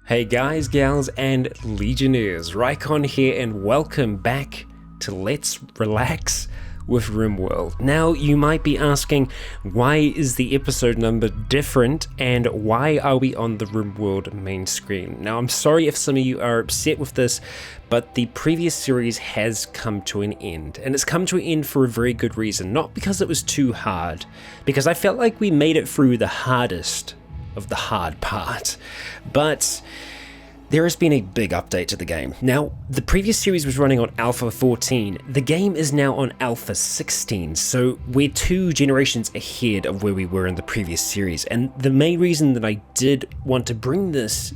Hey guys, gals, and legionnaires, Rycon here, and welcome back to Let's Relax with RimWorld. Now, you might be asking, why is the episode number different, and why are we on the RimWorld main screen? Now, I'm sorry if some of you are upset with this, but the previous series has come to an end, and it's come to an end for a very good reason. Not because it was too hard, because I felt like we made it through the hardest of the hard part, but there has been a big update to the game. Now, the previous series was running on Alpha 14, the game is now on Alpha 16, so we're 2 generations ahead of where we were in the previous series, and the main reason that I did want to bring this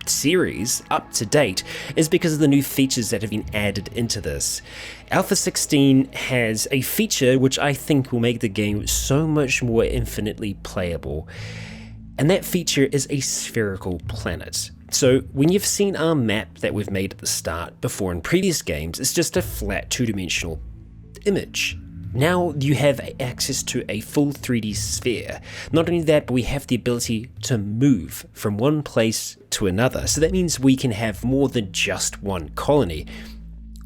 series up to date is because of the new features that have been added into this. Alpha 16 has a feature which I think will make the game so much more infinitely playable. And that feature is a spherical planet. So when you've seen our map that we've made at the start before in previous games, it's just a flat 2-dimensional image. Now you have access to a full 3D sphere. Not only that, but we have the ability to move from one place to another. So that means we can have more than just one colony,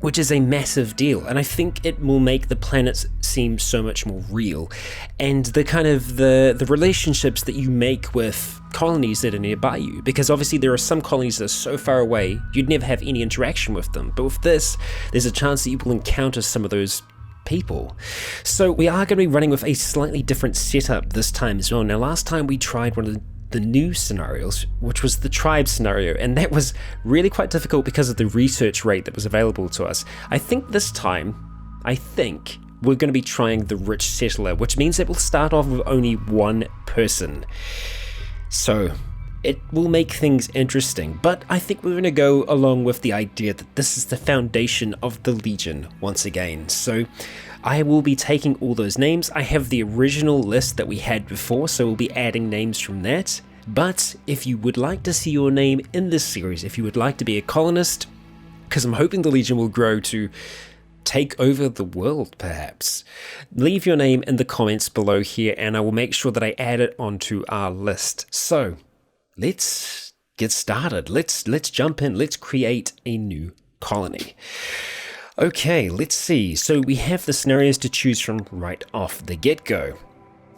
which is a massive deal, and I think it will make the planets seem so much more real, and the kind of the relationships that you make with colonies that are nearby you, because obviously there are some colonies that are so far away you'd never have any interaction with them, but with this there's a chance that you will encounter some of those people. So we are going to be running with a slightly different setup this time as well. Now, last time we tried one of the new scenarios, which was the tribe scenario, and that was really quite difficult because of the research rate that was available to us. I think this time, we're going to be trying the rich settler, which means that we'll start off with only one person. So it will make things interesting, but I think we're going to go along with the idea that this is the foundation of the Legion once again. So I will be taking all those names. I have the original list that we had before, so we'll be adding names from that. But if you would like to see your name in this series, if you would like to be a colonist, because I'm hoping the Legion will grow to take over the world perhaps, leave your name in the comments below here and I will make sure that I add it onto our list. So let's get started. Let's jump in. Let's create a new colony. Okay, let's see. So we have the scenarios to choose from right off the get-go.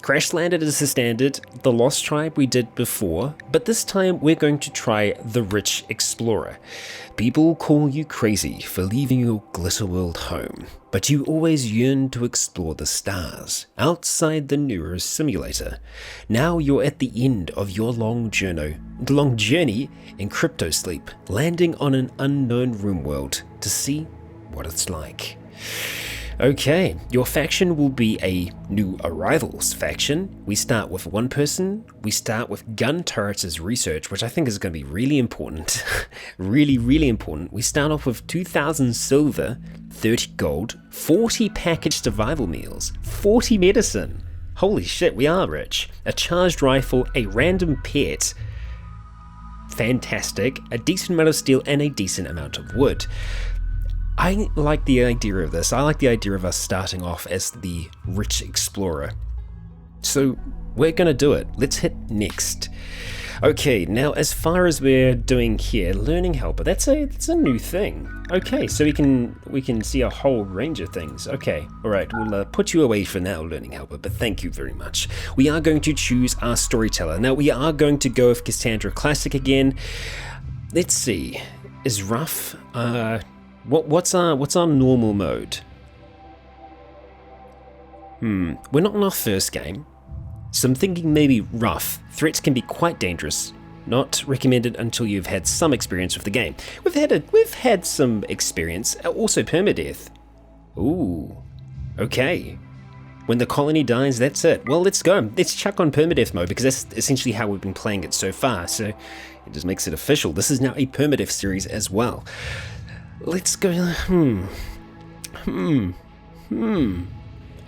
Crash Landed is the standard, the Lost Tribe we did before, but this time we're going to try the Rich Explorer. People call you crazy for leaving your glitter world home, but you always yearn to explore the stars outside the Neuro simulator. Now you're at the end of your long journey in crypto sleep, landing on an unknown RimWorld to see what it's like. Okay, your faction will be a new arrivals faction. We start with one person. We start with gun turrets as research, which I think is going to be really important. really important. We start off with 2,000 silver, 30 gold, 40 packaged survival meals, 40 medicine. Holy shit, we are rich. A charged rifle, a random pet. Fantastic. A decent amount of steel and a decent amount of wood. I like the idea of this. I like the idea of us starting off as the Rich Explorer. So we're going to do it. Let's hit next. Okay, now as far as we're doing here, learning helper, that's a new thing. Okay, so we can see a whole range of things. Okay, all right, we'll put you away for now, learning helper, but thank you very much. We are going to choose our storyteller. Now we are going to go with Cassandra Classic again. Let's see, is rough, What's our normal mode? We're not in our first game, so I'm thinking maybe rough. Threats can be quite dangerous. Not recommended until you've had some experience with the game. We've had some experience. Also permadeath. Ooh, okay. When the colony dies, that's it. Well, let's go. Let's chuck on permadeath mode because that's essentially how we've been playing it so far. So it just makes it official. This is now a permadeath series as well. Let's go. I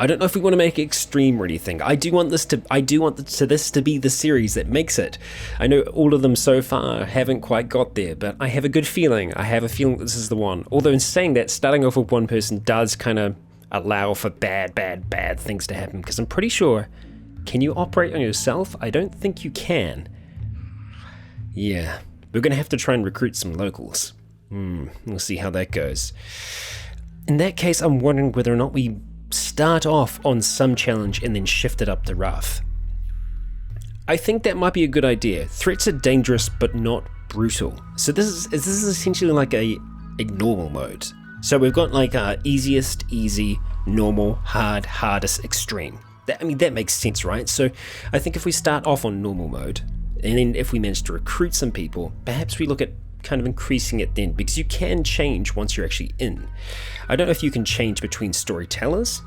don't know if we want to make it extreme or anything. I do want this to be the series that makes it. I know all of them so far haven't quite got there, but I have a good feeling. I have a feeling that this is the one. Although in saying that, starting off with one person does kind of allow for bad things to happen, because I'm pretty sure, can you operate on yourself? I don't think you can. Yeah. we're going to have to try and recruit some locals. We'll see how that goes. In that case, I'm wondering whether or not we start off on some challenge and then shift it up to rough. I think that might be a good idea. Threats are dangerous, but not brutal. So this is essentially like a normal mode. So we've got like easiest, easy, normal, hard, hardest, extreme. That makes sense, right? So I think if we start off on normal mode, and then if we manage to recruit some people, perhaps we look at kind of increasing it then, because you can change once you're actually in. I don't know if you can change between storytellers,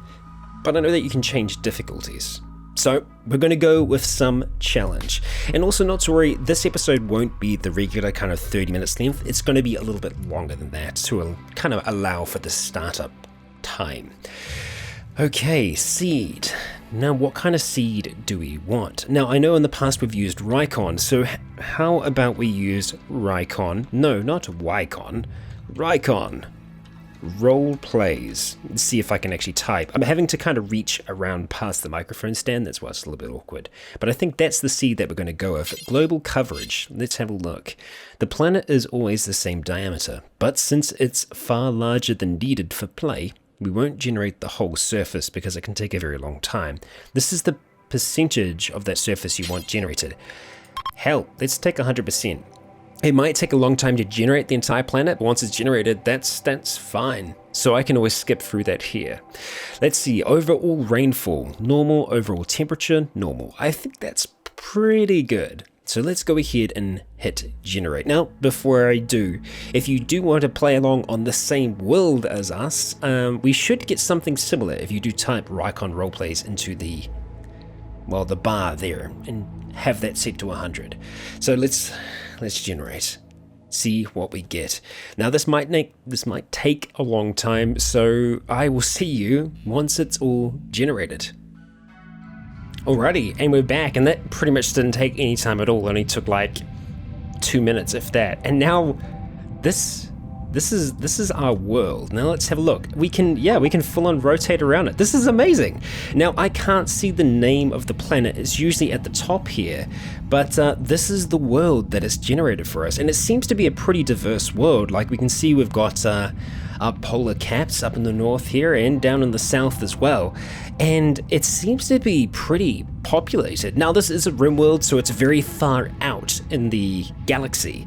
but I know that you can change difficulties. So we're going to go with some challenge. And also, not to worry, this episode won't be the regular kind of 30 minutes length. It's going to be a little bit longer than that to kind of allow for the startup time. Okay, seed. Now, what kind of seed do we want? Now, I know in the past we've used Rycon, so how about we use Rycon? No, not Wycon. Rycon. Role plays. Let's see if I can actually type. I'm having to kind of reach around past the microphone stand. That's why it's a little bit awkward. But I think that's the seed that we're going to go with. Global coverage. Let's have a look. The planet is always the same diameter, but since it's far larger than needed for play, we won't generate the whole surface because it can take a very long time. This is the percentage of that surface you want generated. Hell, let's take 100%. It might take a long time to generate the entire planet, but once it's generated, that's fine. So I can always skip through that here. Let's see, overall rainfall, normal, overall temperature, normal. I think that's pretty good. So let's go ahead and hit generate. Now, before I do, if you do want to play along on the same world as us, we should get something similar if you do type Rycon roleplays into the bar there and have that set to 100. So let's generate, see what we get. Now this might take a long time, so I will see you once it's all generated. Alrighty, and we're back, and that pretty much didn't take any time at all. It only took like 2 minutes, if that. And now this is our world. Now let's have a look. We can full on rotate around it. This is amazing. Now I can't see the name of the planet. It's usually at the top here, but this is the world that is generated for us, and it seems to be a pretty diverse world. Like we can see, we've got our polar caps up in the north here and down in the south as well, and it seems to be pretty populated. Now this is a RimWorld, so it's very far out in the galaxy,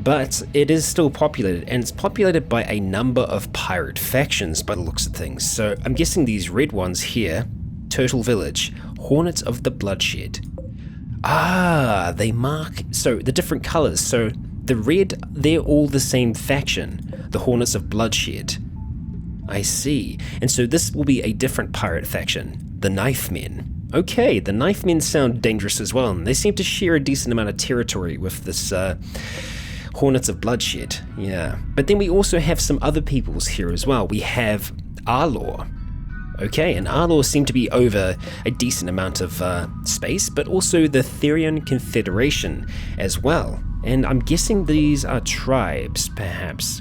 but it is still populated, and it's populated by a number of pirate factions by the looks of things. So I'm guessing these red ones here, Turtle Village, Hornets of the Bloodshed. They mark, so the different colors. So the red, they're all the same faction, the Hornets of Bloodshed. I see. And so this will be a different pirate faction, the Knife Men. Okay, the Knife Men sound dangerous as well, and they seem to share a decent amount of territory with this Hornets of Bloodshed. Yeah. But then we also have some other peoples here as well. We have Arlaw. Okay, and Arlaw seem to be over a decent amount of space, but also the Therian Confederation as well. And I'm guessing these are tribes, perhaps.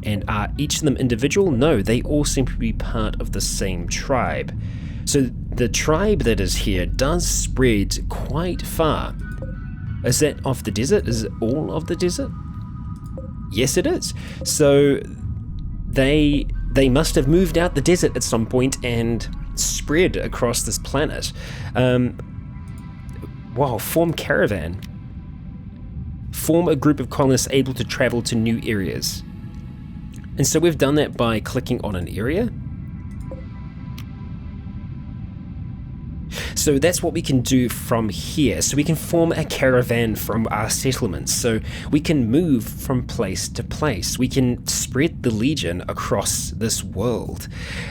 And are each of them individual? No, they all seem to be part of the same tribe. So the tribe that is here does spread quite far. Is that off the desert? Is it all of the desert? Yes, it is. So they must have moved out the desert at some point and spread across this planet. Form caravan. Form a group of colonists able to travel to new areas. And so we've done that by clicking on an area. So that's what we can do from here. So we can form a caravan from our settlements. So we can move from place to place. We can spread the legion across this world.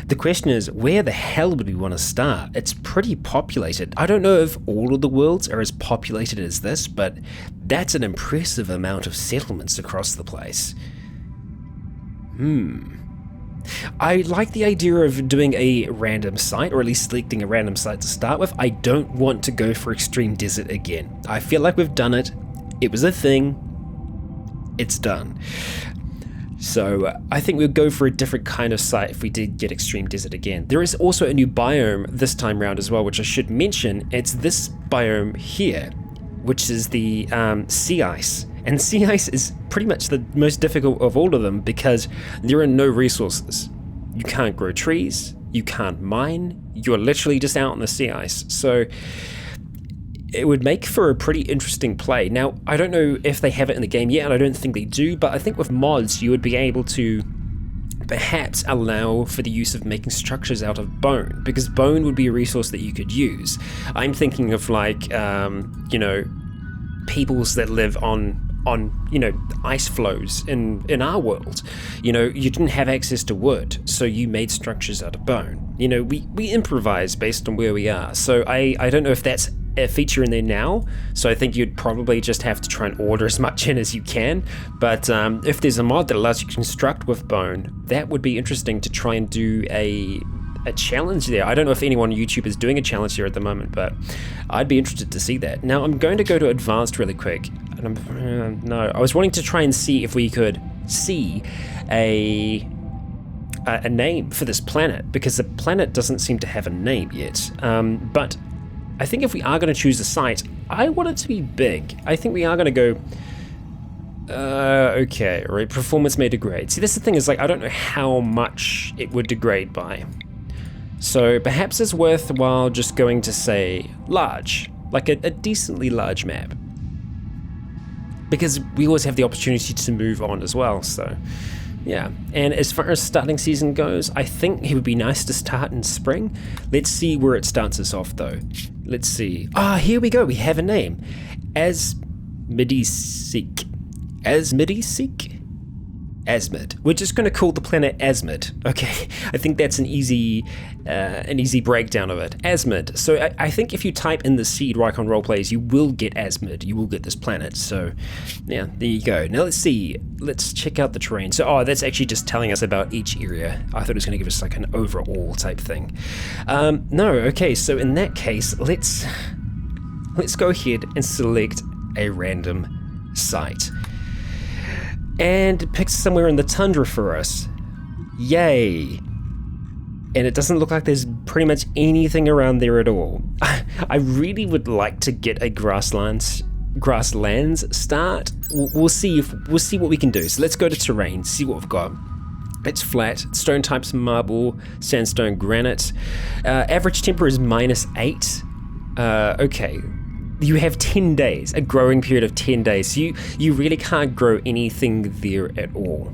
The question is, where the hell would we want to start? It's pretty populated. I don't know if all of the worlds are as populated as this, but that's an impressive amount of settlements across the place. I like the idea of doing a random site, or at least selecting a random site to start with. I don't want to go for extreme desert again. I feel like we've done it. It was a thing. It's done. So I think we'll go for a different kind of site if we did get extreme desert again. There is also a new biome this time round as well, which I should mention. It's this biome here. which is the sea ice. And sea ice is pretty much the most difficult of all of them because there are no resources. You can't grow trees, you can't mine, you're literally just out on the sea ice. So it would make for a pretty interesting play. Now, I don't know if they have it in the game yet, and I don't think they do, but I think with mods you would be able to perhaps allow for the use of making structures out of bone, because bone would be a resource that you could use. I'm thinking of like, peoples that live on ice flows in our world. You didn't have access to wood, so you made structures out of bone. We improvise based on where we are. So I don't know if that's a feature in there now, so I think you'd probably just have to try and order as much in as you can. But if there's a mod that allows you to construct with bone, that would be interesting to try and do a challenge there. I don't know if anyone on YouTube is doing a challenge here at the moment, but I'd be interested to see that. Now I'm going to go to advanced really quick. And I was wanting to try and see if we could see a name for this planet, because the planet doesn't seem to have a name yet. But I think if we are going to choose a site, I want it to be big. I think we are going to go... okay, right, performance may degrade. See, this is the thing, is like, I don't know how much it would degrade by. So perhaps it's worthwhile just going to say large, like a decently large map. Because we always have the opportunity to move on as well, so yeah. And as far as starting season goes, I think it would be nice to start in spring. Let's see where it starts us off though. Let's see. Here we go, we have a name. Asmidisik. Asmid. We're just going to call the planet Asmid. Okay, I think that's an easy breakdown of it. Asmid. So I think if you type in the seed Rycon roleplays, you will get Asmid. You will get this planet. So yeah, there you go. Now let's see. Let's check out the terrain. So that's actually just telling us about each area. I thought it was going to give us like an overall type thing. No. Okay. So in that case, let's go ahead and select a random site. And it picks somewhere in the tundra for us. Yay. And it doesn't look like there's pretty much anything around there at all. I really would like to get a grasslands start. We'll see what we can do. So let's go to terrain, see what we've got. It's flat, stone types marble, sandstone, granite. Average temperature is -8. Okay. You have 10 days, a growing period of 10 days. So you really can't grow anything there at all.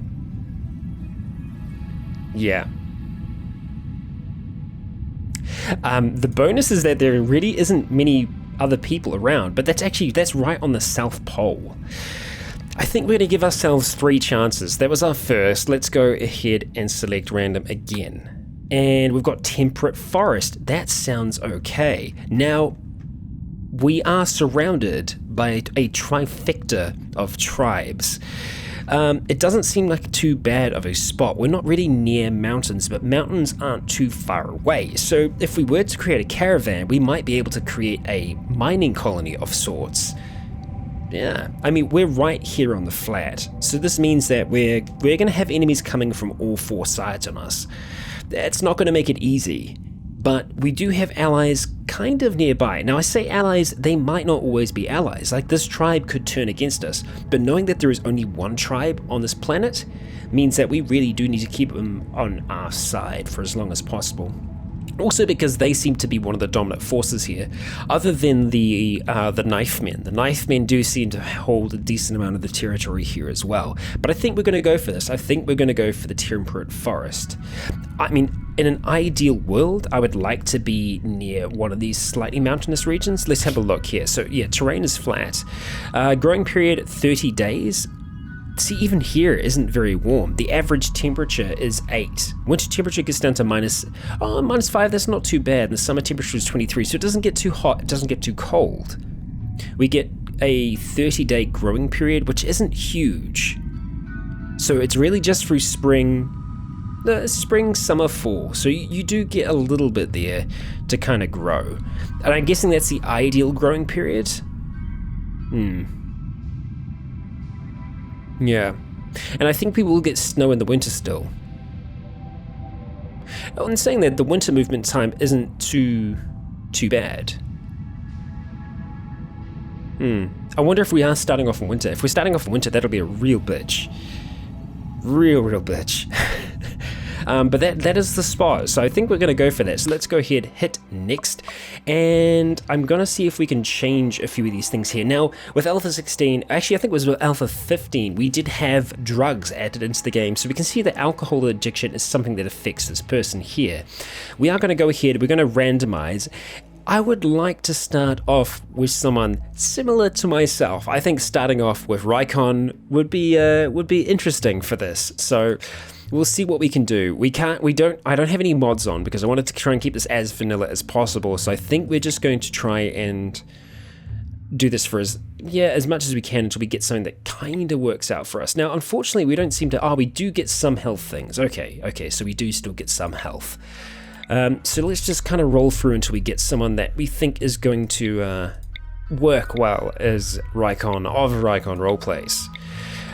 Yeah. The bonus is that there really isn't many other people around, but that's right on the South Pole. I think we're gonna give ourselves 3 chances. That was our first. Let's go ahead and select random again. And we've got temperate forest. That sounds okay. Now, we are surrounded by a trifecta of tribes. It doesn't seem like too bad of a spot. We're not really near mountains, but mountains aren't too far away. So if we were to create a caravan, we might be able to create a mining colony of sorts. Yeah, I mean, we're right here on the flat. So this means that we're going to have enemies coming from all 4 sides on us. That's not going to make it easy. But we do have allies kind of nearby. Now I say allies, they might not always be allies. Like this tribe could turn against us, but knowing that there is only one tribe on this planet means that we really do need to keep them on our side for as long as possible. Also because they seem to be one of the dominant forces here, other than the knife men. The knife men do seem to hold a decent amount of the territory here as well. But I think we're going to go for this. I think we're going to go for the temperate forest. I mean, in an ideal world, I would like to be near one of these slightly mountainous regions. Let's have a look here. So yeah, terrain is flat. Growing period 30 days. See, even here isn't very warm. The average temperature is 8. Winter temperature gets down to -5. That's not too bad. And the summer temperature is 23, so it doesn't get too hot, it doesn't get too cold. We get a 30-day growing period, which isn't huge. So it's really just through spring, summer, fall. So you do get a little bit there to kind of grow. And I'm guessing that's the ideal growing period. Yeah, and I think people will get snow in the winter still. Oh, and saying that, the winter movement time isn't too bad. I wonder if we are starting off in winter. If we're starting off in winter, that'll be a real bitch. Real bitch. But that is the spot, so I think we're going to go for that. So let's go ahead, hit next, and I'm going to see if we can change a few of these things here. Now, with Alpha 16, actually I think it was with Alpha 15, we did have drugs added into the game, so we can see that alcohol addiction is something that affects this person here. We are going to go ahead, we're going to randomize. I would like to start off with someone similar to myself. I think starting off with Rycon would be interesting for this. So we'll see what we can do. I don't have any mods on because I wanted to try and keep this as vanilla as possible. So I think we're just going to try and do this for as much as we can until we get something that kind of works out for us. Now, unfortunately, we don't seem to. We do get some health things. Okay, so we do still get some health. So let's just kind of roll through until we get someone that we think is going to work well as Rycon of Rycon roleplays.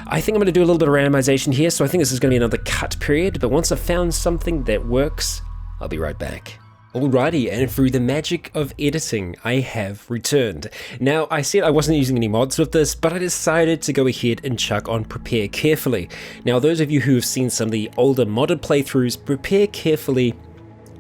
I think I'm going to do a little bit of randomization here, so I think this is going to be another cut period, but once I've found something that works, I'll be right back. Alrighty, and through the magic of editing, I have returned. Now, I said I wasn't using any mods with this, but I decided to go ahead and chuck on Prepare Carefully. Now, those of you who have seen some of the older modded playthroughs, Prepare Carefully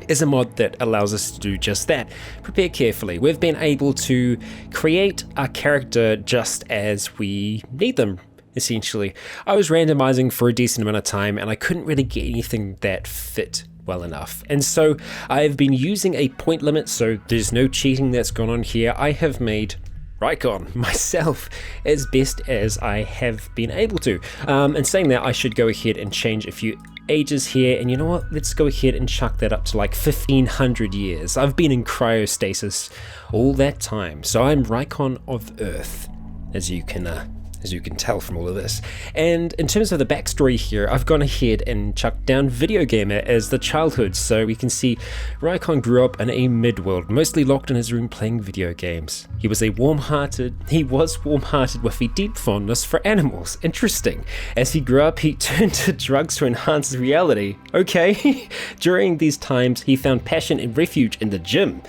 is a mod that allows us to do just that. Prepare carefully. We've been able to create our character just as we need them, essentially. I was randomizing for a decent amount of time and I couldn't really get anything that fit well enough. And so I've been using a point limit, so there's no cheating that's gone on here. I have made Rycon myself as best as I have been able to. And saying that, I should go ahead and change a few ages here, and you know what, let's go ahead and chuck that up to like 1500 years. I've been in cryostasis all that time, so I'm Rycon of Earth, as you can tell from all of this. And in terms of the backstory here, I've gone ahead and chucked down video gamer as the childhood, so we can see Rycon grew up in a midworld, mostly locked in his room playing video games. He was warm-hearted with a deep fondness for animals. Interesting. As he grew up, he turned to drugs to enhance his reality. Okay. During these times, he found passion and refuge in the gym.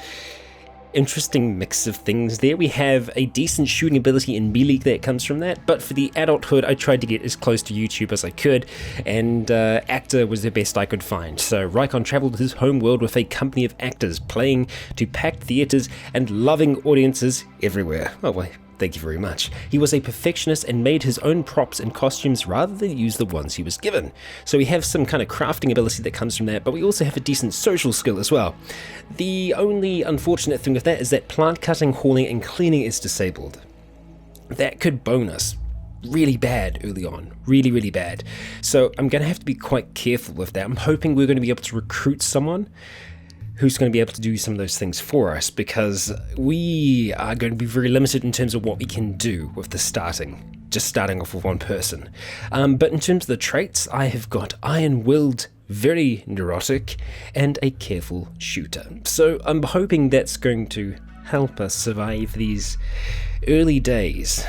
Interesting mix of things there. We have a decent shooting ability in melee that comes from that, but for the adulthood I tried to get as close to YouTube as I could, and actor was the best I could find. So Rycon travelled his home world with a company of actors, playing to packed theatres and loving audiences everywhere. Oh well, thank you very much. He was a perfectionist and made his own props and costumes rather than use the ones he was given. So we have some kind of crafting ability that comes from that, but we also have a decent social skill as well. The only unfortunate thing with that is that plant cutting, hauling, and cleaning is disabled. That could bone us really bad early on. Really bad. So I'm going to have to be quite careful with that. I'm hoping we're going to be able to recruit someone who's going to be able to do some of those things for us, because we are going to be very limited in terms of what we can do with the just starting off with one person. But in terms of the traits, I have got iron-willed, very neurotic, and a careful shooter. So I'm hoping that's going to help us survive these early days.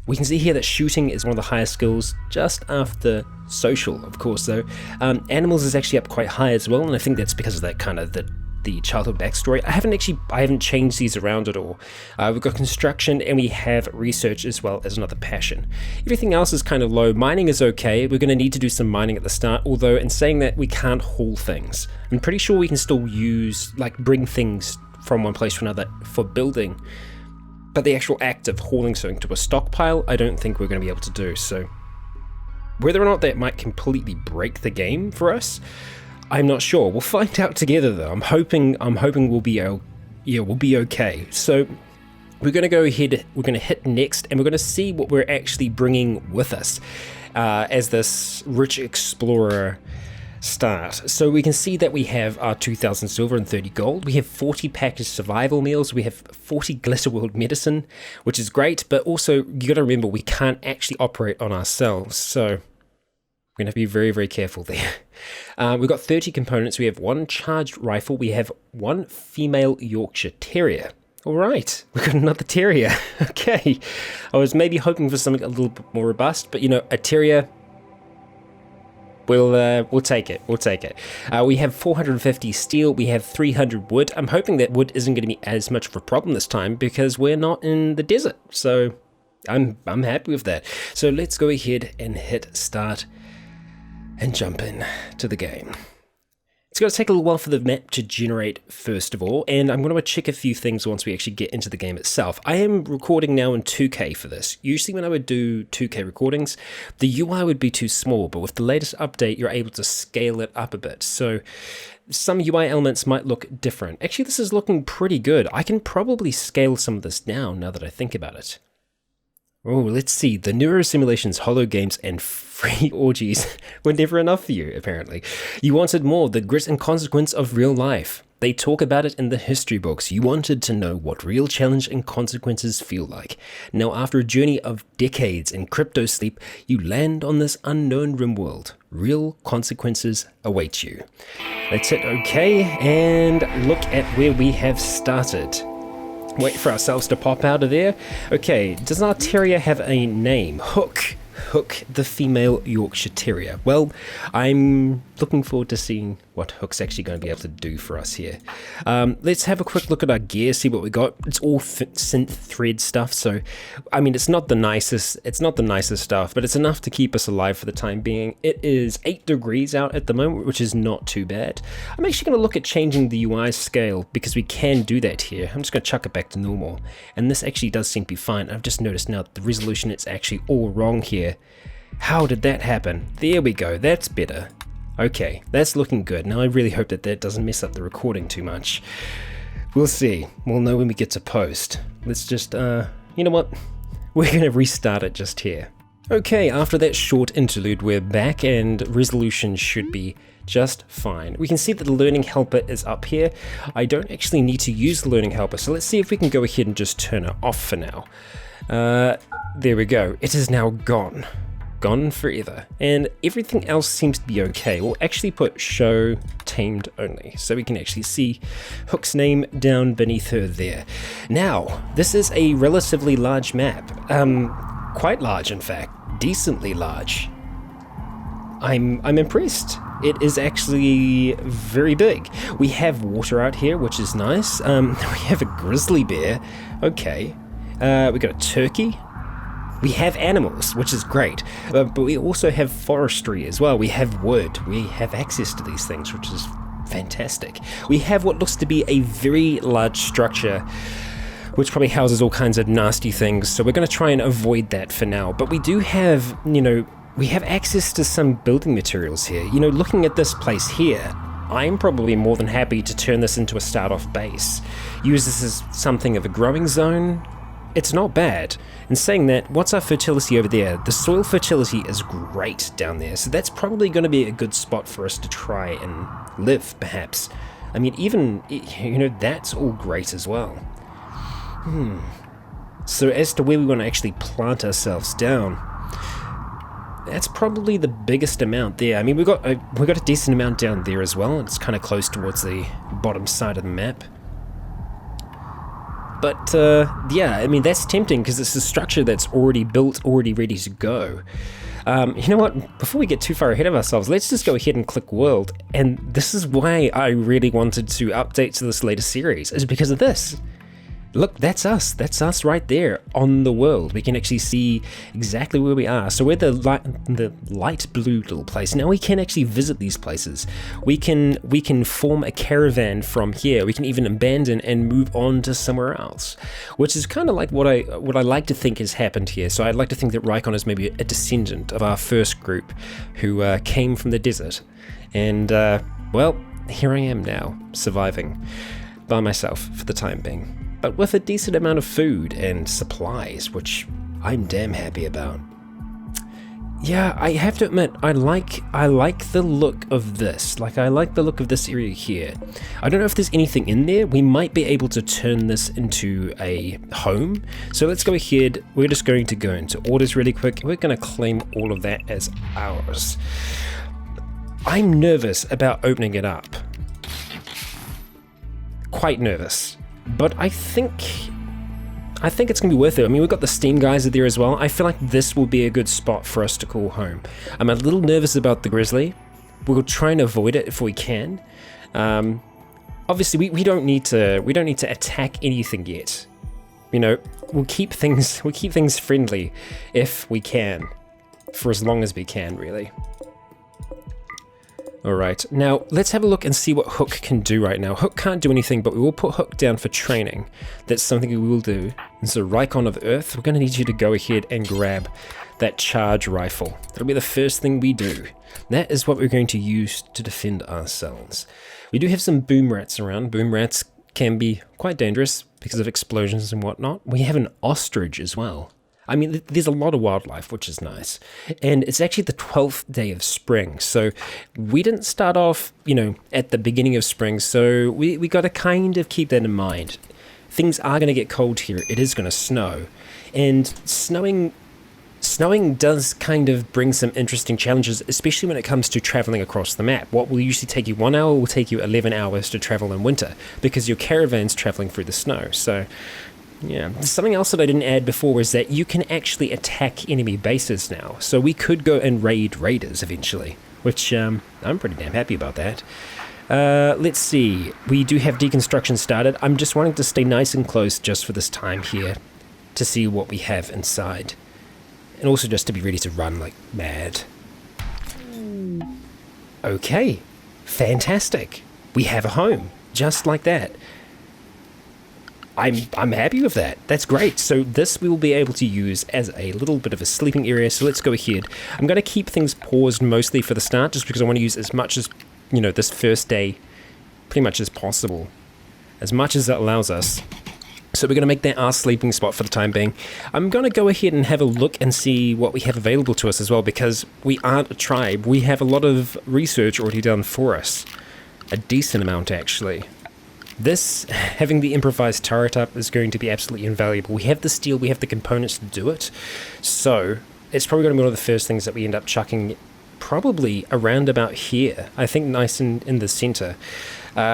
We can see here that shooting is one of the highest skills, just after social, of course, though. Animals is actually up quite high as well, and I think that's because of that kind of the childhood backstory. I haven't changed these around at all. We've got construction, and we have research as well as another passion. Everything else is kind of low. Mining is okay. We're going to need to do some mining at the start, although in saying that, we can't haul things. I'm pretty sure we can still bring things from one place to another for building, but the actual act of hauling something to a stockpile, I don't think we're going to be able to do. So whether or not that might completely break the game for us, I'm not sure. We'll find out together, though. I'm hoping we'll be okay. So we're going to go ahead. We're going to hit next, and we're going to see what we're actually bringing with us as this rich explorer start. So we can see that we have our 2,000 silver and 30 gold. We have 40 packaged survival meals. We have 40 glitter world medicine, which is great, but also you got to remember we can't actually operate on ourselves, so we're going to have to be very careful there. We've got 30 components. We have one charged rifle. We have one female Yorkshire Terrier. All right, we've got another terrier. Okay, I was maybe hoping for something a little bit more robust, but a terrier, We'll take it. We'll take it. We have 450 steel. We have 300 wood. I'm hoping that wood isn't going to be as much of a problem this time because we're not in the desert. So I'm happy with that. So let's go ahead and hit start and jump in to the game. It's going to take a little while for the map to generate first of all, and I'm going to check a few things once we actually get into the game itself. I am recording now in 2K for this. Usually when I would do 2K recordings, the UI would be too small, but with the latest update, you're able to scale it up a bit. So some UI elements might look different. Actually, this is looking pretty good. I can probably scale some of this down now that I think about it. Oh, let's see. The neurosimulations, holo games, and free orgies were never enough for you, apparently. You wanted more, the grit and consequence of real life. They talk about it in the history books. You wanted to know what real challenge and consequences feel like. Now, after a journey of decades in crypto sleep, you land on this unknown RimWorld. Real consequences await you. Let's hit OK and look at where we have started. Wait for ourselves to pop out of there. Okay, does our terrier have a name? Hook. Hook, the female Yorkshire Terrier. Well, I'm looking forward to seeing what Hook's actually going to be able to do for us here. Let's have a quick look at our gear, see what we got. It's all synth thread stuff, so I mean it's not the nicest stuff, but it's enough to keep us alive for the time being. It is 8 degrees out at the moment, which is not too bad. I'm actually going to look at changing the UI scale because we can do that here. I'm just going to chuck it back to normal, and this actually does seem to be fine. I've just noticed now that the resolution is actually all wrong here. How did that happen? There we go, that's better. Okay, that's looking good. Now I really hope that that doesn't mess up the recording too much. We'll see. We'll know when we get to post. Let's just, you know what? We're going to restart it just here. Okay, after that short interlude, we're back and resolution should be just fine. We can see that the learning helper is up here. I don't actually need to use the learning helper, so let's see if we can go ahead and just turn it off for now. There we go. It is now gone. Gone forever. And everything else seems to be okay. We'll actually put show tamed only, so we can actually see Hook's name down beneath her there. Now, this is a relatively large map. Quite large, in fact. Decently large. I'm impressed. It is actually very big. We have water out here, which is nice. We have a grizzly bear. Okay. We got a turkey. We have animals, which is great, but we also have forestry as well. We have wood. We have access to these things, which is fantastic. We have what looks to be a very large structure, which probably houses all kinds of nasty things, so we're going to try and avoid that for now. But we do have, we have access to some building materials here. Looking at this place here, I'm probably more than happy to turn this into a start-off base. Use this as something of a growing zone. It's not bad. And saying that, what's our fertility over there? The soil fertility is great down there, so that's probably going to be a good spot for us to try and live, perhaps. I mean, even, that's all great as well. So as to where we want to actually plant ourselves down, that's probably the biggest amount there. I mean, we got a decent amount down there as well, and it's kind of close towards the bottom side of the map. But, yeah, I mean, that's tempting because it's a structure that's already built, already ready to go. You know what? Before we get too far ahead of ourselves, let's just go ahead and click world. And this is why I really wanted to update to this latest series, is because of this. Look, that's us. That's us right there on the world. We can actually see exactly where we are. So we're the light blue little place. Now we can actually visit these places. We can form a caravan from here. We can even abandon and move on to somewhere else, which is kind of like what I like to think has happened here. So I'd like to think that Rycon is maybe a descendant of our first group who came from the desert. And, well, here I am now, surviving by myself for the time being, but with a decent amount of food and supplies, which I'm damn happy about. Yeah, I have to admit, I like the look of this. I like the look of this area here. I don't know if there's anything in there. We might be able to turn this into a home. So let's go ahead. We're just going to go into orders really quick. We're going to claim all of that as ours. I'm nervous about opening it up. Quite nervous. But I think I think it's going to be worth it. I mean, we've got the Steam geyser there as well. I feel like this will be a good spot for us to call home. I'm a little nervous about the grizzly. We'll try and avoid it if we can. Obviously, we don't need to attack anything yet. You know, we'll keep things friendly if we can, for as long as we can, really. Alright, now let's have a look and see what Hook can do right now. Hook can't do anything, but we will put Hook down for training. That's something we will do. And so Rycon of Earth, we're going to need you to go ahead and grab that charge rifle. That'll be the first thing we do. That is what we're going to use to defend ourselves. We do have some boom rats around. Boom rats can be quite dangerous because of explosions and whatnot. We have an ostrich as well. I mean, there's a lot of wildlife, which is nice. And it's actually the 12th day of spring. So we didn't start off, you know, at the beginning of spring. So we got to kind of keep that in mind. Things are going to get cold here. It is going to snow. And snowing does kind of bring some interesting challenges, especially when it comes to traveling across the map. What will usually take you 1 hour will take you 11 hours to travel in winter because your caravan's traveling through the snow. So yeah, something else that I didn't add before was that you can actually attack enemy bases now. So we could go and raid raiders eventually, which I'm pretty damn happy about that. Let's see, we do have deconstruction started. I'm just wanting to stay nice and close just for this time here to see what we have inside. And also just to be ready to run like mad. Okay, fantastic. We have a home, just like that. I'm happy with that. That's great. So this we will be able to use as a little bit of a sleeping area. So let's go ahead. I'm going to keep things paused mostly for the start, just because I want to use as much as, you know, this first day pretty much as possible, as much as it allows us. So we're going to make that our sleeping spot for the time being. I'm going to go ahead and have a look and see what we have available to us as well, because we aren't a tribe. We have a lot of research already done for us. A decent amount, actually. This, having the improvised turret up, is going to be absolutely invaluable. We have the steel, we have the components to do it. So it's probably going to be one of the first things that we end up chucking probably around about here. I think nice in the center.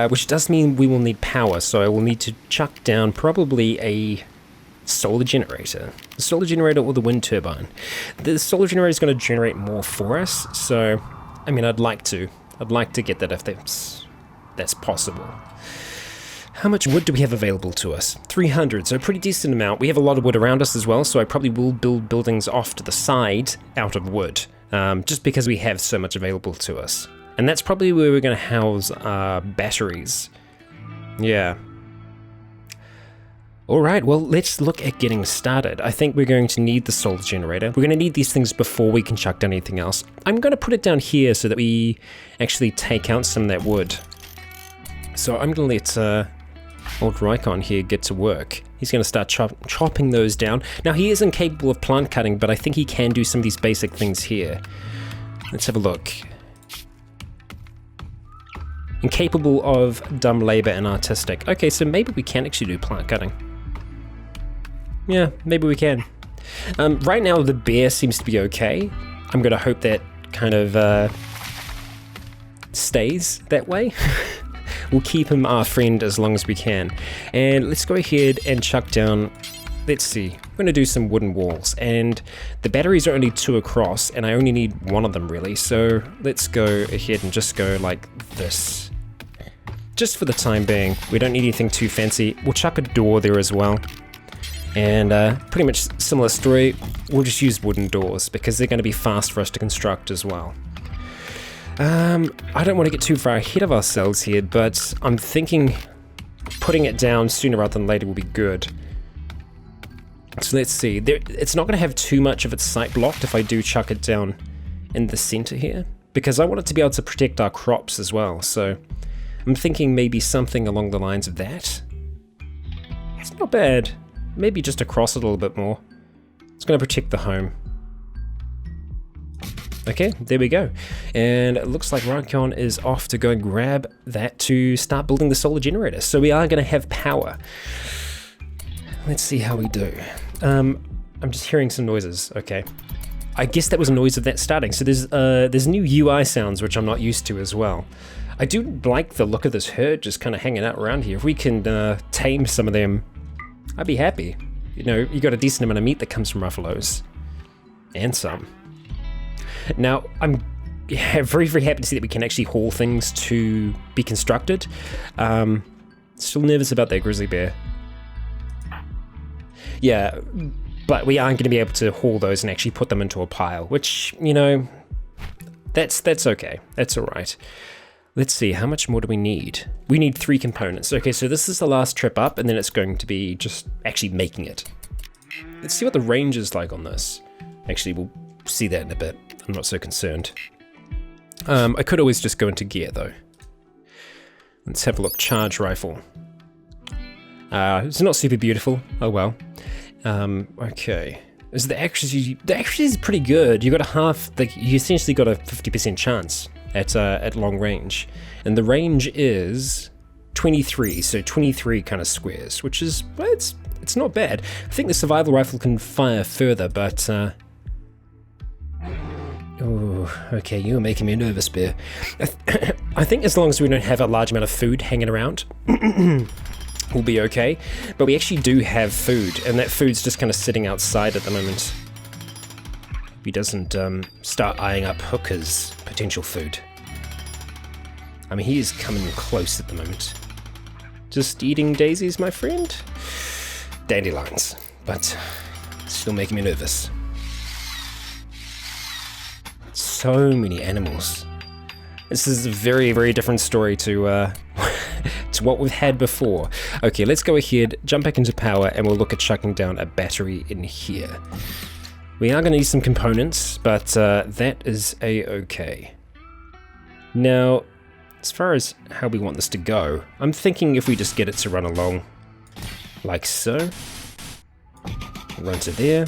Which does mean we will need power, so I will need to chuck down probably a solar generator. The solar generator or the wind turbine. The solar generator is going to generate more for us, so I mean I'd like to get that if that's possible. How much wood do we have available to us? 300, so a pretty decent amount. We have a lot of wood around us as well, so I probably will build buildings off to the side out of wood, just because we have so much available to us. And that's probably where we're going to house our batteries. Yeah. Alright, well, let's look at getting started. I think we're going to need the solar generator. We're going to need these things before we can chuck down anything else. I'm going to put it down here so that we actually take out some of that wood. So I'm going to let old Rycon here get to work. He's going to start chopping those down. Now, he is incapable of plant cutting, but I think he can do some of these basic things here. Let's have a look. Incapable of dumb labor and artistic. Okay, so maybe we can actually do plant cutting. Yeah, maybe we can. Right now, the bear seems to be okay. I'm going to hope that kind of stays that way. We'll keep him our friend as long as we can. And let's go ahead and chuck down, let's see, we're going to do some wooden walls. And the batteries are only 2 across, and I only need 1 of them really. So let's go ahead and just go like this. Just for the time being. We don't need anything too fancy. We'll chuck a door there as well. And pretty much similar story, we'll just use wooden doors because they're going to be fast for us to construct as well. I don't want to get too far ahead of ourselves here, but I'm thinking putting it down sooner rather than later will be good. So let's see. It's not going to have too much of its sight blocked if I do chuck it down in the center here, because I want it to be able to protect our crops as well. So I'm thinking maybe something along the lines of that. It's not bad. Maybe just across it a little bit more. It's going to protect the home. Okay, there we go. And it looks like Rycon is off to go and grab that to start building the solar generator. So we are going to have power. Let's see how we do. I'm just hearing some noises. Okay. I guess that was a noise of that starting. So there's new UI sounds, which I'm not used to as well. I do like the look of this herd just kind of hanging out around here. If we can tame some of them, I'd be happy. You know, you got a decent amount of meat that comes from buffaloes. And some. Now, I'm very, very happy to see that we can actually haul things to be constructed. Still nervous about that grizzly bear. Yeah, but we aren't going to be able to haul those and actually put them into a pile, which, you know, that's okay. That's all right. Let's see, how much more do we need? We need 3 components. Okay, so this is the last trip up, and then it's going to be just actually making it. Let's see what the range is like on this. Actually, we'll see that in a bit. I'm not so concerned. I could always just go into gear, though. Let's have a look. Charge rifle. It's not super beautiful. Oh well. Okay. The accuracy is pretty good. You got a half. Like, you essentially got a 50% chance at long range, and the range is 23. So 23 kind of squares, which is, well, it's not bad. I think the survival rifle can fire further, but oh, okay, you're making me nervous, bear. I think as long as we don't have a large amount of food hanging around, we'll be okay. But we actually do have food, and that food's just kind of sitting outside at the moment. He doesn't start eyeing up Hooker's potential food. I mean, he is coming close at the moment. Just eating daisies, my friend? Dandelions, but still making me nervous. So many animals. This is a very, very different story to to what we've had before. Okay, let's go ahead, jump back into power, and we'll look at chucking down a battery in here. We are going to need some components, but that is a-okay. Now, as far as how we want this to go, I'm thinking if we just get it to run along like so. Run to there,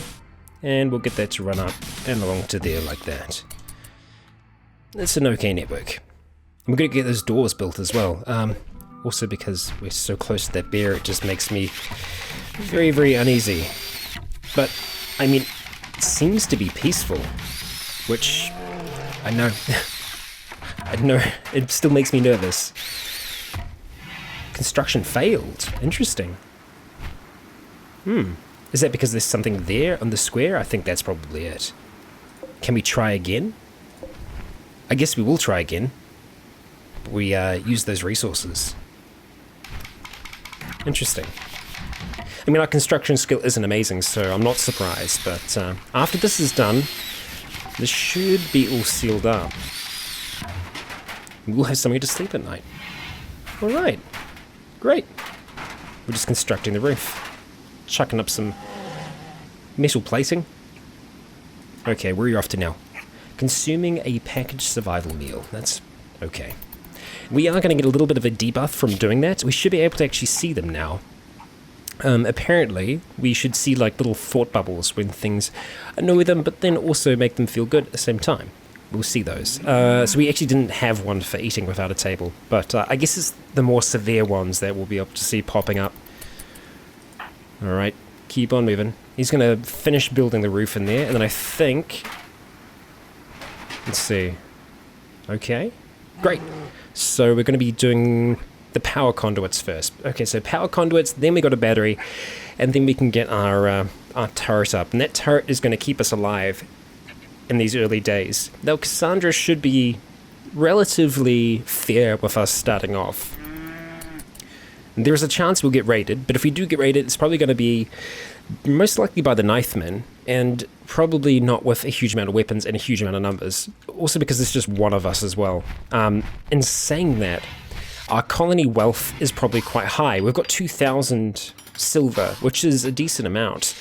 and we'll get that to run up and along to there like that. It's an okay network. We're going to get those doors built as well. Also because we're so close to that bear, it just makes me very, very uneasy. But, I mean, it seems to be peaceful, which I know. I know, it still makes me nervous. Construction failed. Interesting. Is that because there's something there on the square? I think that's probably it. Can we try again? I guess we will try again. We use those resources. Interesting. I mean, our construction skill isn't amazing, so I'm not surprised, but after this is done, this should be all sealed up. We'll have somewhere to sleep at night. Alright. Great. We're just constructing the roof. Chucking up some metal plating. Okay, where are you off to now? Consuming a packaged survival meal. That's okay. We are going to get a little bit of a debuff from doing that. We should be able to actually see them now. Apparently, we should see like little thought bubbles when things annoy them, but then also make them feel good at the same time. We'll see those. So we actually didn't have one for eating without a table, but I guess it's the more severe ones that we'll be able to see popping up. Alright, keep on moving. He's going to finish building the roof in there, and then I think... Let's see. Okay, great. So we're going to be doing the power conduits first. Okay, so power conduits, then we got a battery, and then we can get our turret up. And that turret is going to keep us alive in these early days. Now, Cassandra should be relatively fair with us starting off. There's a chance we'll get raided, but if we do get raided, it's probably going to be most likely by the Knifemen, and probably not with a huge amount of weapons and a huge amount of numbers. Also because there's just one of us as well. In saying that, our colony wealth is probably quite high. We've got 2,000 silver, which is a decent amount.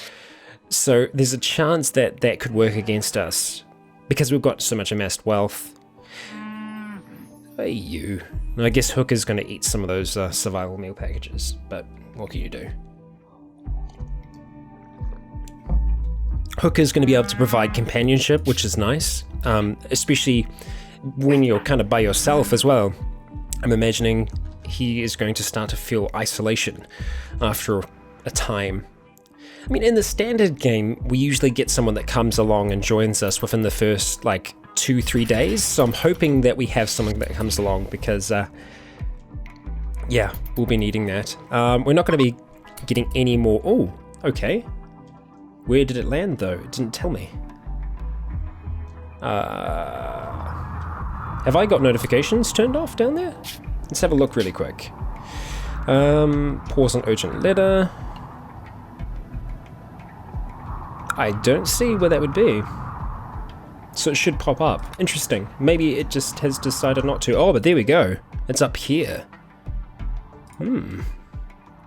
So there's a chance that that could work against us, because we've got so much amassed wealth. Hey, you. I guess Hook is going to eat some of those survival meal packages, but what can you do? Hook is going to be able to provide companionship, which is nice, especially when you're kind of by yourself as well. I'm imagining he is going to start to feel isolation after a time. I mean, in the standard game, we usually get someone that comes along and joins us within the first, like, 2-3 days, so I'm hoping that we have someone that comes along, because, yeah, we'll be needing that. We're not going to be getting any more... Oh, okay. Where did it land though? It didn't tell me. Have I got notifications turned off down there? Let's have a look really quick. Pause on urgent letter. I don't see where that would be. So it should pop up. Interesting. Maybe it just has decided not to. Oh, but there we go. It's up here.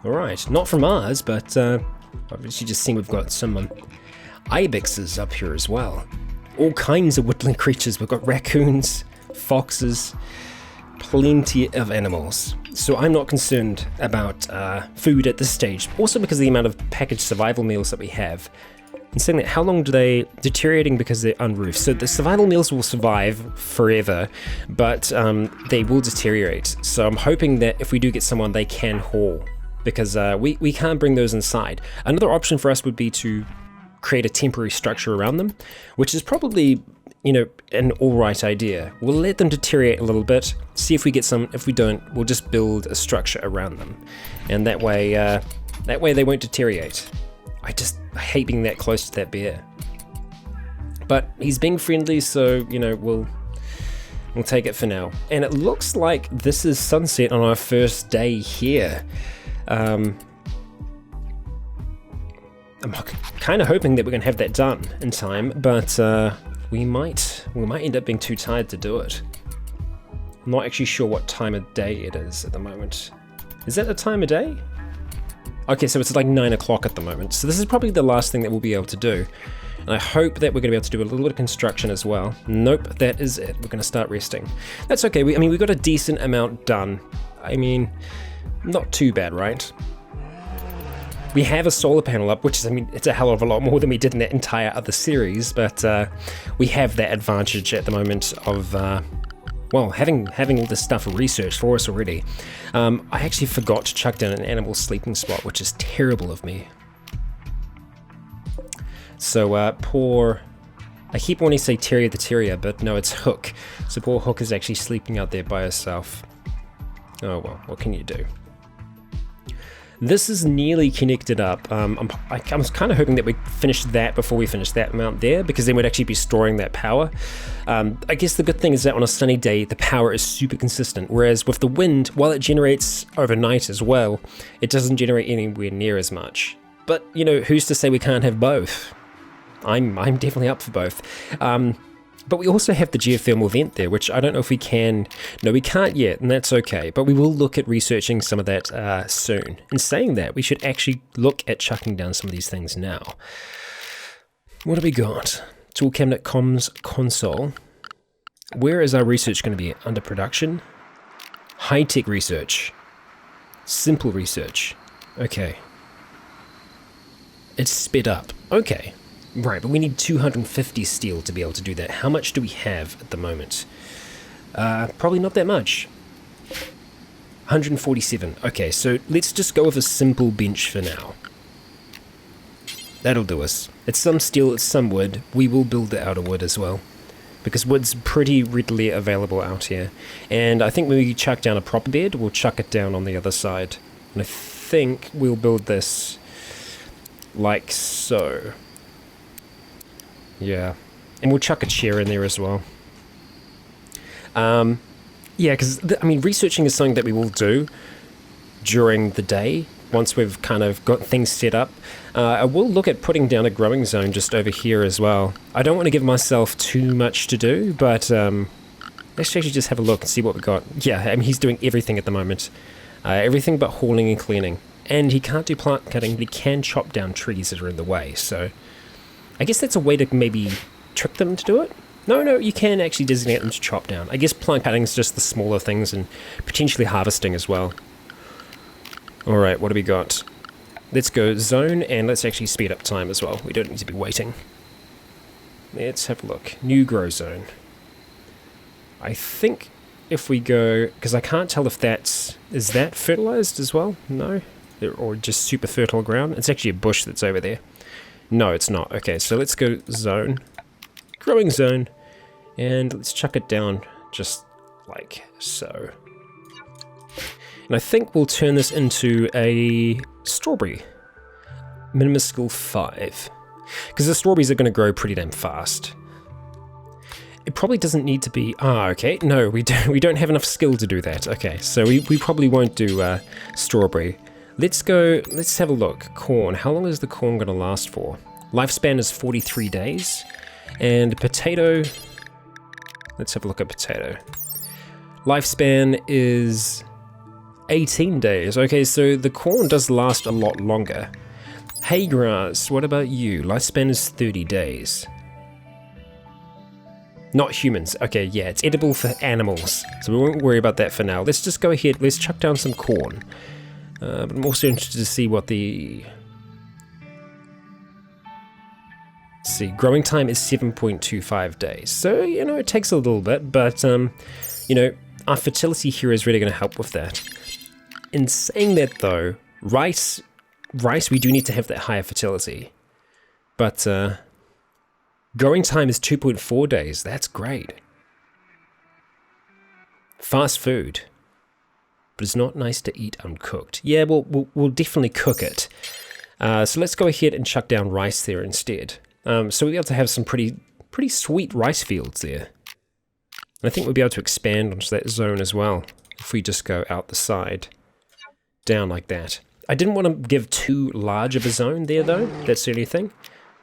Alright. Not from ours, but obviously just seen we've got some ibexes up here as well. All kinds of woodland creatures. We've got raccoons, foxes, plenty of animals. So I'm not concerned about food at this stage. Also because of the amount of packaged survival meals that we have. And saying that, how long do they deteriorating because they're unroofed? So the survival meals will survive forever, but they will deteriorate. So I'm hoping that if we do get someone, they can haul, because we can't bring those inside. Another option for us would be to create a temporary structure around them, which is probably, you know, an alright idea. We'll let them deteriorate a little bit, see if we get some. If we don't, we'll just build a structure around them, and that way they won't deteriorate. I hate being that close to that bear. But he's being friendly, so, you know, we'll take it for now. And it looks like this is sunset on our first day here. I'm kind of hoping that we're going to have that done in time, but we might end up being too tired to do it. I'm not actually sure what time of day it is at the moment. Is that the time of day? Okay, so it's like 9 o'clock at the moment. So this is probably the last thing that we'll be able to do. And I hope that we're going to be able to do a little bit of construction as well. Nope, that is it. We're going to start resting. That's okay. I mean, we got a decent amount done. I mean, not too bad, right? We have a solar panel up, which is, I mean, it's a hell of a lot more than we did in that entire other series. But we have that advantage at the moment of... well, having all this stuff researched for us already. I actually forgot to chuck down an animal sleeping spot, which is terrible of me. So I keep wanting to say Terrier the Terrier, but no, it's Hook. So poor Hook is actually sleeping out there by herself. Oh well, what can you do? This is nearly connected up. I was kind of hoping that we'd finish that before we finish that amount there, because then we'd actually be storing that power. I guess the good thing is that on a sunny day, the power is super consistent, whereas with the wind, while it generates overnight as well, it doesn't generate anywhere near as much. But, you know, who's to say we can't have both? I'm definitely up for both. But we also have the geothermal vent there, which I don't know if we can. No, we can't yet, and that's okay. But we will look at researching some of that soon. In saying that, we should actually look at chucking down some of these things now. What have we got? Tool cabinet, comms, console. Where is our research going to be? Under production? High-tech research. Simple research. Okay. It's sped up. Okay. Right, but we need 250 steel to be able to do that. How much do we have at the moment? Probably not that much. 147. Okay, so let's just go with a simple bench for now. That'll do us. It's some steel, it's some wood. We will build it out of wood as well, because wood's pretty readily available out here. And I think when we chuck down a proper bed, we'll chuck it down on the other side. And I think we'll build this like so. Yeah, and we'll chuck a chair in there as well. Yeah, because, I mean, researching is something that we will do during the day, once we've kind of got things set up. I will look at putting down a growing zone just over here as well. I don't want to give myself too much to do, but let's actually just have a look and see what we got. Yeah, I mean, he's doing everything at the moment. Everything but hauling and cleaning. And he can't do plant cutting, but he can chop down trees that are in the way, so... I guess that's a way to maybe trick them to do it. No, you can actually designate them to chop down. I guess plant cutting is just the smaller things, and potentially harvesting as well. Alright, what do we got? Let's go zone, and let's actually speed up time as well. We don't need to be waiting. Let's have a look. New grow zone. I think if we go... because I can't tell if that's... is that fertilized as well? No? Or just super fertile ground? It's actually a bush that's over there. No, it's not. Okay, so let's go zone. Growing zone. And let's chuck it down just like so. And I think we'll turn this into a strawberry. Minimum skill 5. because the strawberries are going to grow pretty damn fast. It probably doesn't need to be... okay. No, we don't have enough skill to do that. Okay, so we probably won't do strawberry. Let's have a look. Corn. How long is the corn going to last for? Lifespan is 43 days. And potato... Let's have a look at potato. Lifespan is 18 days. Okay, so the corn does last a lot longer. Hay grass, what about you? Lifespan is 30 days. Not humans. Okay, yeah, it's edible for animals, so we won't worry about that for now. Let's just go ahead, let's chuck down some corn. But I'm also interested to see what the... Let's see, growing time is 7.25 days. So, you know, it takes a little bit, but, you know, our fertility here is really going to help with that. In saying that, though, rice, we do need to have that higher fertility. But, growing time is 2.4 days. That's great. Fast food. But it's not nice to eat uncooked. Yeah, we'll definitely cook it. So let's go ahead and chuck down rice there instead. So we'll be able to have some pretty sweet rice fields there. And I think we'll be able to expand onto that zone as well. If we just go out the side. Down like that. I didn't want to give too large of a zone there though. That's the only thing.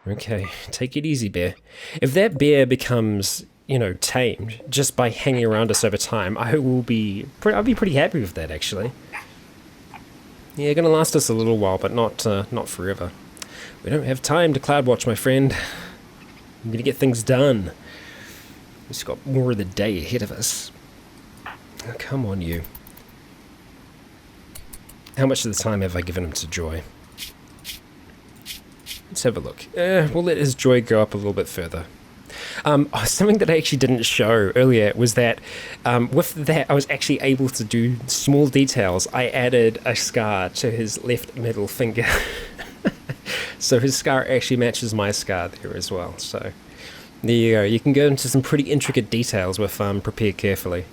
Okay, take it easy, bear. If that bear becomes, you know, tamed just by hanging around us over time, I'll be pretty happy with that, actually. Yeah, gonna last us a little while, but not forever. We don't have time to cloud watch, my friend. I'm gonna get things done. We've just got more of the day ahead of us. Oh, come on, you. How much of the time have I given him to Joy? Let's have a look. We'll let his joy go up a little bit further. Something that I actually didn't show earlier was that with that I was actually able to do small details. I added a scar to his left middle finger. So his scar actually matches my scar there as well. So there you go. You can go into some pretty intricate details with Prepare Carefully.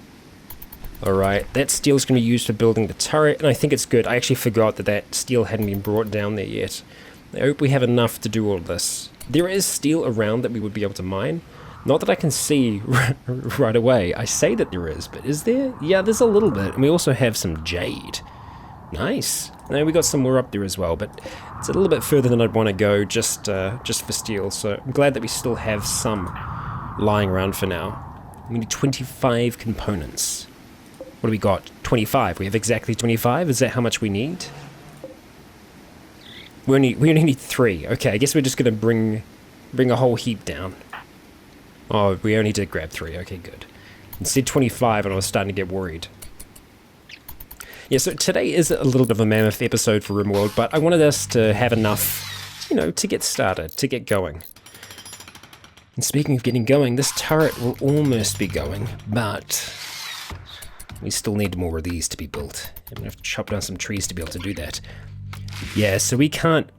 Alright, that steel's going to be used for building the turret, and I think it's good. I actually forgot that steel hadn't been brought down there yet. I hope we have enough to do all of this. There is steel around that we would be able to mine. Not that I can see right away. I say that there is, but is there? Yeah, there's a little bit. And we also have some jade. Nice. Now we got some more up there as well, but it's a little bit further than I'd want to go just for steel. So I'm glad that we still have some lying around for now. We need 25 components. What do we got? 25. We have exactly 25. Is that how much we need? We only need 3. Okay, I guess we're just gonna bring a whole heap down. Oh, we only did grab 3. Okay, good. Instead 25, and I was starting to get worried. Yeah, so today is a little bit of a mammoth episode for RimWorld, but I wanted us to have enough, you know, to get started, to get going. And speaking of getting going, this turret will almost be going, but we still need more of these to be built. I'm gonna have to chop down some trees to be able to do that. Yeah, so we can't...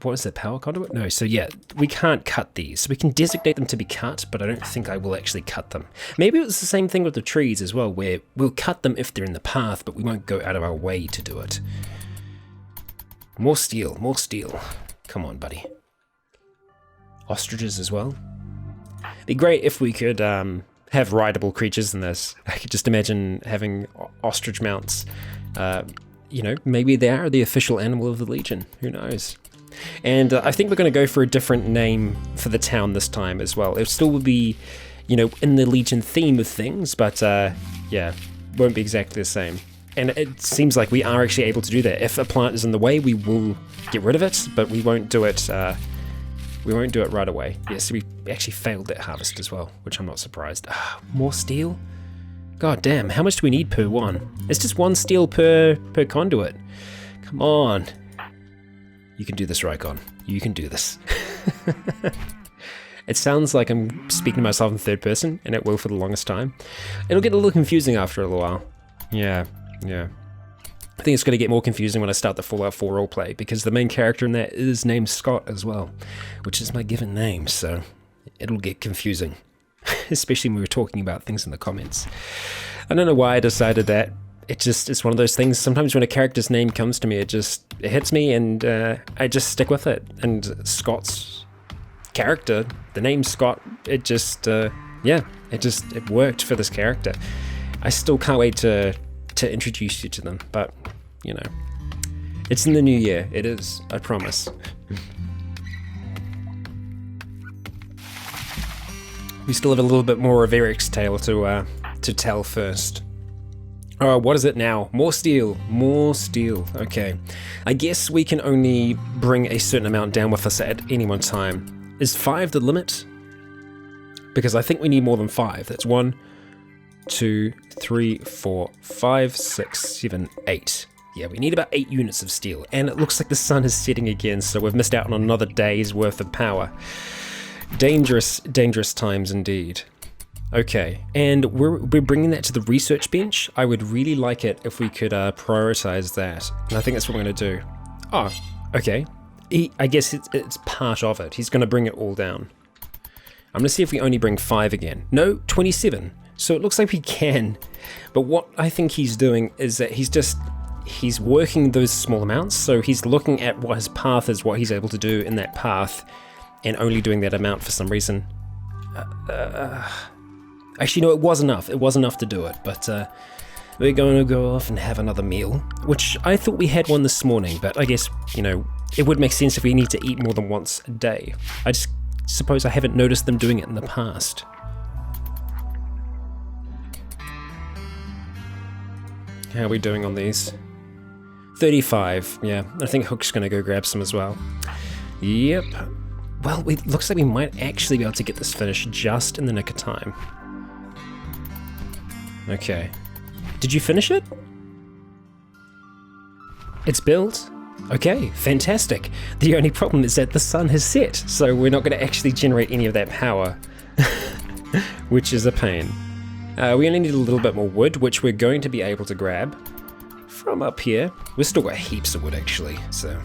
What is that, power conduit? No, so yeah, we can't cut these. So we can designate them to be cut, but I don't think I will actually cut them. Maybe it was the same thing with the trees as well, where we'll cut them if they're in the path, but we won't go out of our way to do it. More steel, more steel. Come on, buddy. Ostriches as well. It'd be great if we could have rideable creatures in this. I could just imagine having ostrich mounts. You know, maybe they are the official animal of the Legion. Who knows? And I think we're going to go for a different name for the town this time as well. It still will be, you know, in the Legion theme of things, but yeah, won't be exactly the same. And it seems like we are actually able to do that. If a plant is in the way, we will get rid of it, but we won't do it. We won't do it right away. Yeah, so we actually failed that harvest as well, which I'm not surprised. More steel? God damn, how much do we need per one? It's just 1 steel per conduit. Come on. You can do this, Rycon. You can do this. It sounds like I'm speaking to myself in third person, and it will for the longest time. It'll get a little confusing after a little while. Yeah. I think it's going to get more confusing when I start the Fallout 4 roleplay, because the main character in that is named Scott as well, which is my given name, so it'll get confusing. Especially when we were talking about things in the comments. I don't know why I decided that. It's one of those things. Sometimes when a character's name comes to me, it hits me, and I just stick with it. And Scott's character, the name Scott, it just, it worked for this character. I still can't wait to introduce you to them, but, you know, it's in the new year. It is, I promise. We still have a little bit more of Eric's tale to tell first. Oh, what is it now? More steel. More steel. Okay. I guess we can only bring a certain amount down with us at any one time. Is 5 the limit? Because I think we need more than 5. That's 1, 2, 3, 4, 5, 6, 7, 8. Yeah, we need about 8 units of steel. And it looks like the sun is setting again, so we've missed out on another day's worth of power. Dangerous, dangerous times indeed. Okay, and we're bringing that to the research bench. I would really like it if we could prioritize that, and I think that's what we're going to do. Oh, okay. I guess it's part of it. He's going to bring it all down. I'm going to see if we only bring 5 again. No, 27. So it looks like we can. But what I think he's doing is that he's working those small amounts. So he's looking at what his path is, what he's able to do in that path, and only doing that amount for some reason. Actually, no, it was enough. It was enough to do it, but we're going to go off and have another meal, which I thought we had one this morning, but I guess, you know, it would make sense if we need to eat more than once a day. I just suppose I haven't noticed them doing it in the past. How are we doing on these? 35, yeah. I think Hook's going to go grab some as well. Yep. Well, it looks like we might actually be able to get this finished just in the nick of time. Okay. Did you finish it? It's built? Okay, fantastic. The only problem is that the sun has set, so we're not going to actually generate any of that power, which is a pain. We only need a little bit more wood, which we're going to be able to grab from up here. We've still got heaps of wood, actually, so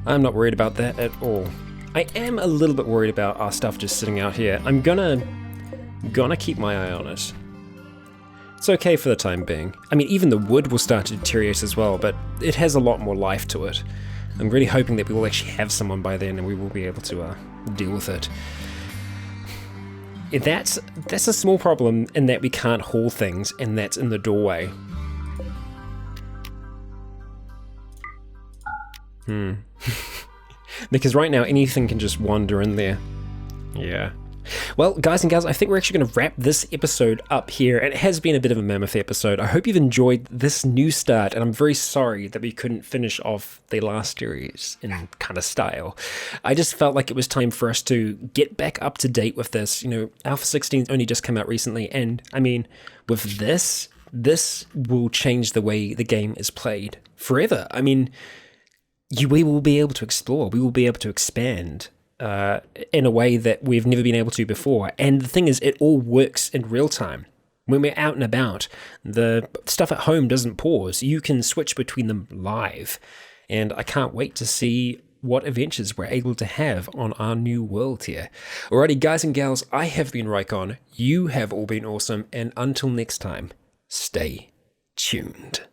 I'm not worried about that at all. I am a little bit worried about our stuff just sitting out here. I'm gonna keep my eye on it. It's okay for the time being. I mean, even the wood will start to deteriorate as well, but it has a lot more life to it. I'm really hoping that we will actually have someone by then and we will be able to deal with it. That's a small problem in that we can't haul things, and that's in the doorway. Because right now anything can just wander in there. Yeah. Well, guys and gals, I think we're actually going to wrap this episode up here. It has been a bit of a mammoth episode. I hope you've enjoyed this new start, and I'm very sorry that we couldn't finish off the last series in kind of style. I just felt like it was time for us to get back up to date with this. You know, Alpha 16 only just came out recently, and I mean, with this will change the way the game is played forever. I mean, we will be able to explore, we will be able to expand in a way that we've never been able to before. And the thing is, it all works in real time. When we're out and about, the stuff at home doesn't pause. You can switch between them live. And I can't wait to see what adventures we're able to have on our new world here. Alrighty, guys and gals, I have been Rycon. You have all been awesome. And until next time, stay tuned.